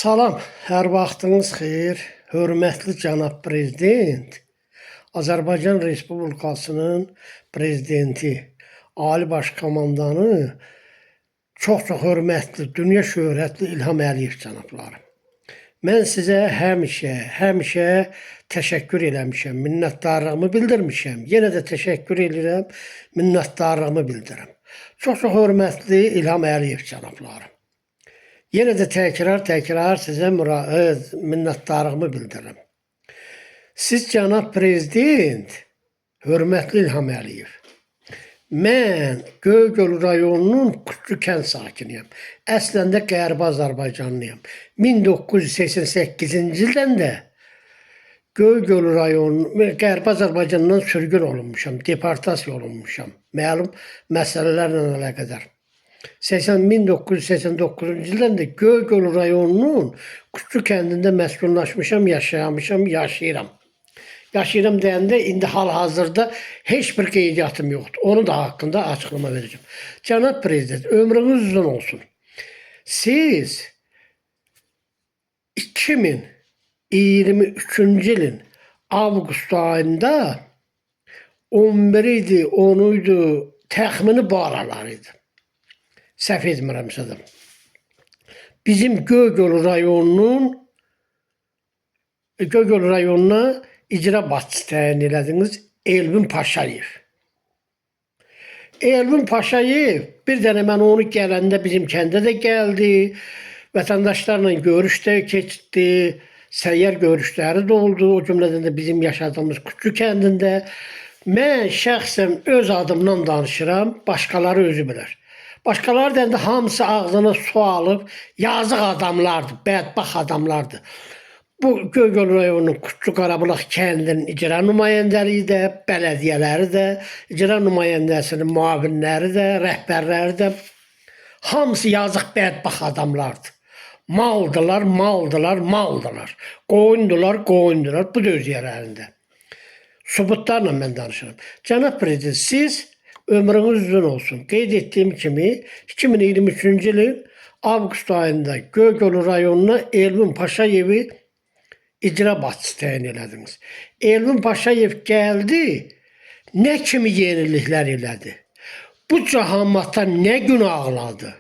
Salam, hər vaxtınız xeyir. Hörmətli cənab prezident, Azərbaycan Respublikasının prezidenti, Ali Baş Komandanı, çox hörmətli, dünya şöhrətli İlham Əliyev cənabları. Mən sizə həmişə təşəkkür eləmişəm, minnətdarlığımı bildirmişəm. Yenə də təşəkkür edirəm, minnətdarlığımı bildirirəm. Çox hörmətli İlham Əliyev cənabları. Yenə də təkrar sizə minnətdarlığımı bildirirəm. Siz cənab prezident, hörmətli İlham Əliyev, mən Göygöl rayonunun Quşçu kənd sakiniyəm. Əslində Qərbi Azərbaycanlıyam. 1988-ci ildən də Göygöl rayonu, Qərbi Azərbaycandan sürgün olunmuşam, deportasiya olunmuşam. Məlum məsələlərlə əlaqədar. 1989-cu ildən də Göygöl rayonunun Quşçu kəndində məskunlaşmışam, yaşayıram. Yaşayıram deyəndə indi hal-hazırda heç bir qeydiyyatım yoxdur. Onu da haqqında açıqlama verəcəm. Cənab prezident, ömrünüz uzun olsun. Siz 2023-cü ilin avqust ayında 11 idi, 10 idi, təxmini bu aralar idi. Səhv etmirəmsə də. Bizim Göygöl rayonuna icra başçısı təyin elədiniz Elvin Paşayev. Elvin Paşayev bir dənə mən onu gələndə bizim kəndə də gəldi. Vətəndaşlarla görüş də keçdi. Səyyar görüşləri də oldu. O cümlədən də bizim yaşadığımız Quşçu kəndində. Mən şəxsən öz adımdan danışıram. Başqaları özü bilər. Başqaları da hamısı ağzına su alıb, yazıq adamlardır, bədbaxt adamlardır. Bu Göygöl rayonunun Quşçu Qarabulaq kəndinin icra nümayəndəliyi də, bələdiyyələri də, icra nümayəndəsinin müavinləri də, rəhbərləri də, hamısı yazıq bədbaxt adamlardır. Maldılar. Qoyundular. Bu da öz yerlərində. Subutlarla mən danışıram. Cənab prezident, siz ömrünüz uzun olsun. Qeyd etdiyim kimi 2023-cü ilin avqust ayında Göygöl rayonuna Elvin Paşayevi icra başçısı təyin elədiniz. Elvin Paşayev gəldi, nə kimi yeniliklər elədi? Bu cəhamata nə günahladı?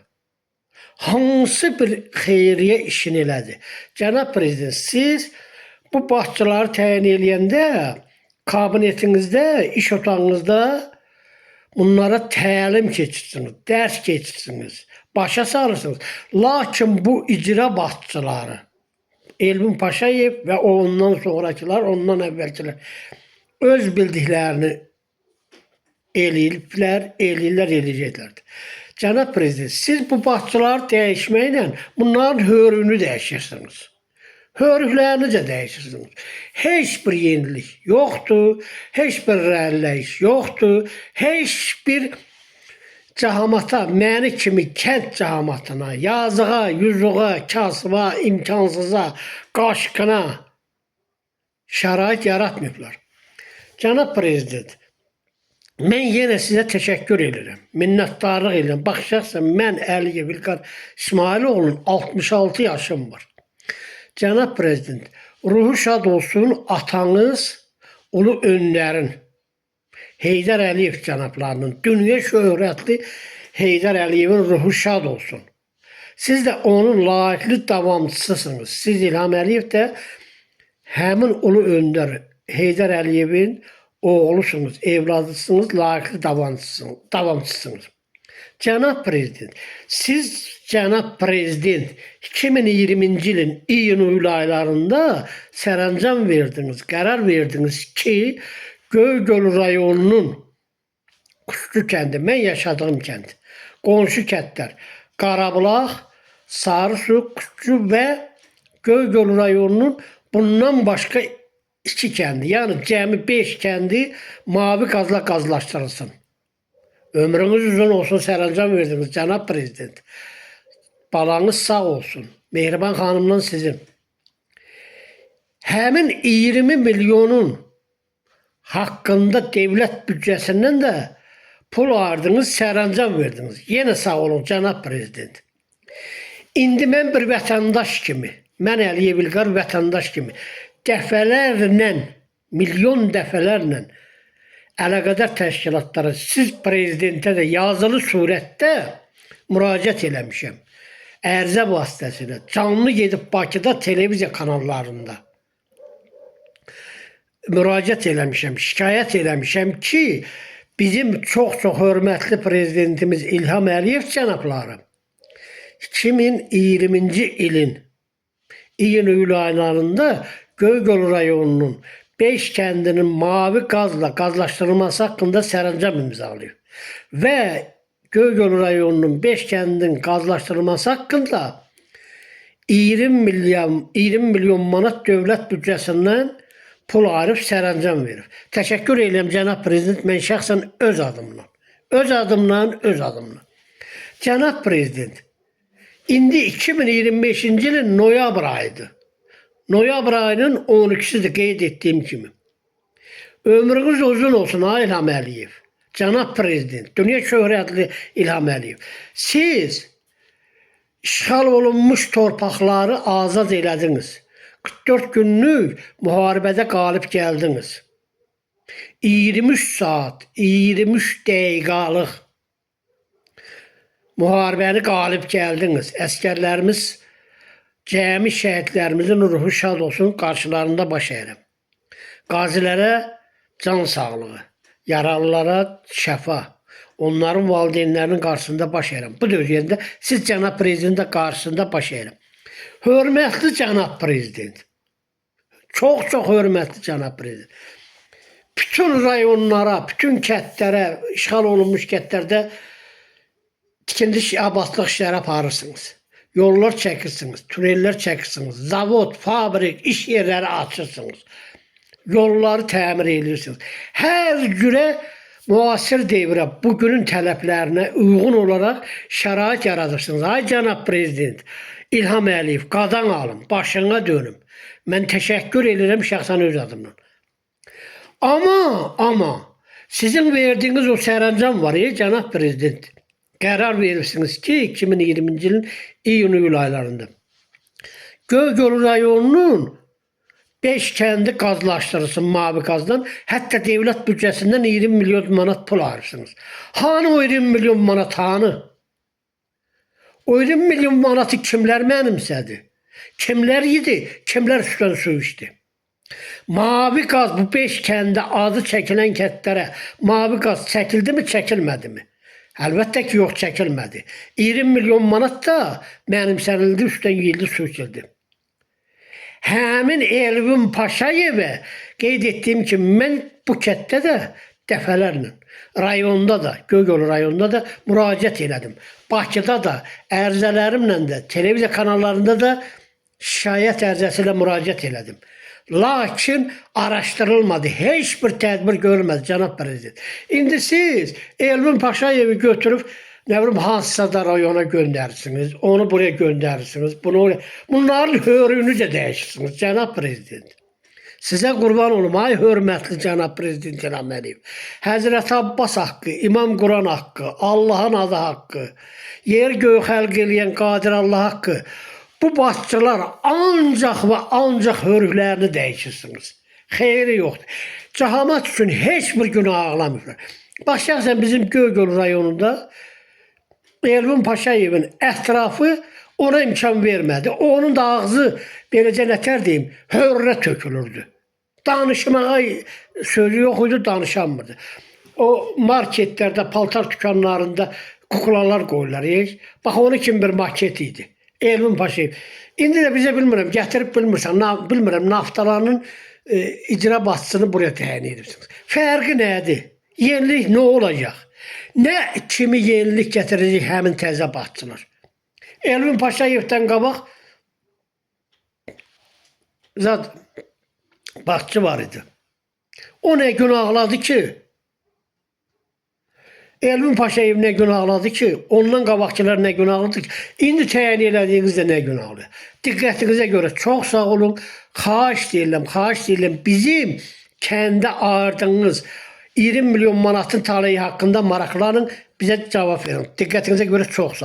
Hansı bir xeyriyyə işini elədi? Cənab prezident, siz bu başçıları təyin eləyəndə kabinetinizdə, iş otağınızda bunlara təlim keçirsiniz, dərs keçirsiniz, başa salırsınız. Lakin bu icra başçıları, Elvin Paşayev və ondan sonrakılar, ondan əvvəlkilər öz bildiklərini eləyəcəklərdir. Cənab prezident, siz bu başçıları dəyişməklə bunların hörünü dəyişirsiniz. Hörüklərini də dəyişirsiniz. Heç bir yenilik yoxdur, heç bir rəlləyiş yoxdur, heç bir cəhamata, məni kimi kənd cəhamatına, yazığa, yüzüğa, kasıva, imkansıza, qaşqına şərait yaratmayıblar. Cənab prezident, mən yenə sizə təşəkkür edirəm, minnətdarlıq edirəm. Bax, şəxsən mən Əliyev İlqar İsmailoğlu'nun 66 yaşım var. Cənab prezident, ruhu şad olsun atanız, ulu öndərin, Heydər Əliyev cənablarının, dünya şöhrətli Heydər Əliyevin ruhu şad olsun. Siz də onun layiqli davamçısısınız. Siz İlham Əliyev də həmin ulu öndər Heydər Əliyevin oğlusunuz, evladısınız, layiqli davamçısınız. Cənab prezident, siz cənab prezident 2020-ci ilin iyun aylarında sərəncam verdiniz, qərar verdiniz ki, Göygöl rayonunun Quşçu kəndi, mən yaşadığım kənd, qonşu kəndlər, Qarabulaq, Sarısu, Quşçu və Göygöl rayonunun bundan başqa 2 kəndi, yəni cəmi 5 kəndi mavi qazla qazlaşdırılsın. Ömrünüz uzun olsun, sərəncam verdiniz, cənab prezident. Balanız sağ olsun, Mehriban xanımdan sizin. Həmin 20 milyonun haqqında dövlət büdcəsindən də pul ayırdınız, sərəncam verdiniz. Yenə sağ olun, cənab prezident. İndi mən bir vətəndaş kimi mən Əliyev İlqar vətəndaş kimi dəfələrlə, milyon dəfələrlə əlaqədar təşkilatlara, siz prezidentə də yazılı surətdə müraciət eləmişəm. Ərizə vasitəsilə canlı gedib Bakıda televiziya kanallarında müraciət eləmişəm, şikayət eləmişəm ki, bizim çox-çox hörmətli prezidentimiz İlham Əliyev cənabları 2020-ci ilin iyun-iyul aylarında Göygöl rayonunun 5 kəndinin mavi qazla qazlaşdırılması haqqında sərəncam imzalayıb. Və Göygöl rayonunun 5 kəndinin qazlaşdırılması haqqında 20 milyon manat dövlət büdcəsindən pul ayırıb sərəncam verib. Təşəkkür edirəm cənab prezident, mən şəxsən öz adımla. Cənab prezident, indi 2025-ci ilin noyabr ayıdır. Noyabr ayının 12-sidir qeyd etdiyim kimi. Ömrünüz uzun olsun ay İlham Əliyev. Cənab prezident, dünya şöhrətli İlham Əliyev. Siz işğal olunmuş torpaqları azad elədiniz. 44 günlük müharibədə qalib gəldiniz. 23 saat, 23 dəqiqalıq müharibəni qalib gəldiniz. Əskərlərimiz, cəmi şəhidlərimizin ruhu şad olsun, qarşılarında baş əyirəm. Qazilərə can sağlığı, yaralılara şəfa, onların valideynlərinin qarşısında baş əyirəm. Bu dövrdə siz cənab prezidentin qarşısında baş əyirəm. Hörmətli cənab prezident, çox-çox hörmətli cənab prezident. Bütün rayonlara, bütün kəndlərə, işğal olunmuş kəndlərdə tikinti abadlıq işləri aparırsınız. Yollar çəkirsiniz, tunellər çəkirsiniz, zavod, fabrik, iş yerləri açırsınız. Yolları təmir edirsiniz. Hər cürə müasir devrə, bugünün tələblərinə uyğun olaraq şərait yaradırsınız. Ay cənab prezident, İlham Əliyev, qadan alın, başına dönüm. Mən təşəkkür edirəm şəxsən öz adımdan. Amma sizin verdiyiniz o sərəncam var ya cənab prezident. Qərar verirsiniz ki 2020-ci ilin iyun-iyul aylarında Göygöl rayonunun 5 kəndi qazlaşdırılsın mavi qazdan. Hətta dövlət büdcəsindən 20 milyon manat pul ayırırsınız. Hanı o 20 milyon manat hanı? O 20 milyon manatı kimlər mənimsədi? Kimlər yedi? Kimlər üstdən su içdi? Mavi qaz bu 5 kəndə adı çəkilən kəndlərə mavi qaz çəkildi mi, çəkilmədi mi? Əlbəttə ki, yox, çəkilmədi. 20 milyon manat da mənimsənildi, üstdən yildi, su içildi. Həmin Elvin Paşayevə qeyd etdiyim kimi, mən bu kənddə də dəfələrlə, rayonda da, Göygöl rayonunda da müraciət elədim. Bakıda da, ərizələrimlə də, televiziya kanallarında da şikayət ərizəsi ilə müraciət elədim. Lakin araşdırılmadı, heç bir tədbir görülmədi cənab prezident. İndi siz Elvin Paşayevi götürüb, nə bilim, hansısa da rayona göndərirsiniz, onu buraya göndərirsiniz, bunların hörüyünü də dəyişirsiniz cənab prezident. Sizə qurban olum, ay hörmətli cənab prezident İlham Əliyev. Həzrəti Abbas haqqı, İmam Quran haqqı, Allahın adı haqqı, yer göy xəlq eləyən qadir Allah haqqı. Bu başçılar ancaq və ancaq hörüklərini dəyişirsiniz. Xeyri yoxdur. Cahamat üçün heç bir günah ağlamırlar. Bax, şəxsən bizim Göygöl rayonunda Elvin Paşayevin ətrafı ona imkan vermədi. Onun da ağzı, beləcə nətər deyim, hörrə tökülürdü. Danışmağa sözü yox idi, danışanmırdı. O marketlərdə, paltar dükanlarında kuklalar qoyurlar. Bax, onun kimi bir maket idi. Elvin Paşayev. İndi də bizə bilmirəm, gətirib bilmirəm, naftalarının icra başçısını buraya təyin edirsiniz. Fərqi nədir? Yenilik nə olacaq? Nə kimi yenilik gətirəcək həmin təzə başçılar? Elvin Paşayevdən qabaq zat başçı var idi. O nə günahladı ki? Elvin Paşayev nə günahladı ki? Ondan qabaqçılar nə günahlıdır ki? İndi təyin elədiyinizdə nə günahlı? Diqqətinizə görə çox sağ olun. Xahiş deyirəm, bizim kəndə ayırdığınız 20 milyon manatın taleyi haqqında maraqlanın, bizə cavab verin. Diqqətinizə görə çox sağ olun.